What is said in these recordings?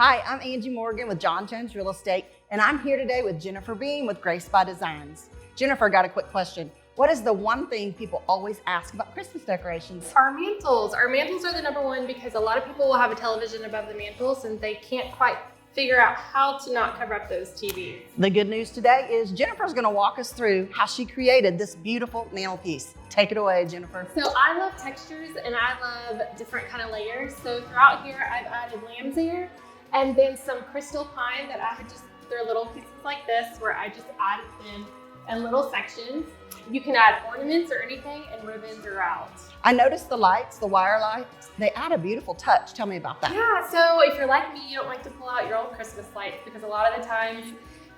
Hi, I'm Angie Morgan with John Jones Real Estate, and I'm here today with Jennifer Beam with Grace by Designs. Jennifer, got a quick question. What is the one thing people always ask about Christmas decorations? Our mantles. Our mantles are the number one because a lot of people will have a television above the mantles and they can't quite figure out how to not cover up those TVs. The good news today is Jennifer's going to walk us through how she created this beautiful mantelpiece. Take it away, Jennifer. So I love textures and I love different kind of layers. So throughout here, I've added lamb's ear and then some crystal pine that I had just, they're little pieces like this where I just added them in little sections. You can add ornaments or anything and ribbons are out. I noticed the lights, the wire lights, they add a beautiful touch. Tell me about that. Yeah, so if you're like me, you don't like to pull out your old Christmas lights because a lot of the times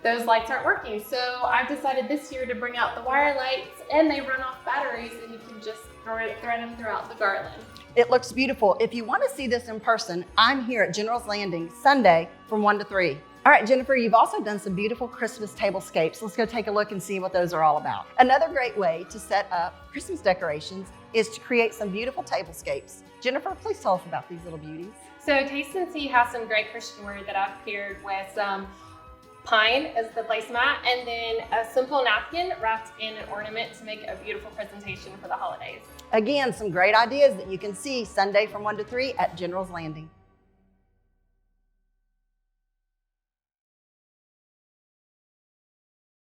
those lights aren't working. So I've decided this year to bring out the wire lights and they run off batteries and you can just thread them throughout the garland. It looks beautiful. If you want to see this in person, I'm here at General's Landing Sunday from 1 to 3. All right, Jennifer, you've also done some beautiful Christmas tablescapes. Let's go take a look and see what those are all about. Another great way to set up Christmas decorations is to create some beautiful tablescapes. Jennifer, please tell us about these little beauties. So Taste and See has some great Christian ware that I've paired with some pine as the placemat and then a simple napkin wrapped in an ornament to make a beautiful presentation for the holidays. Again, some great ideas that you can see Sunday from 1 to 3 at General's Landing.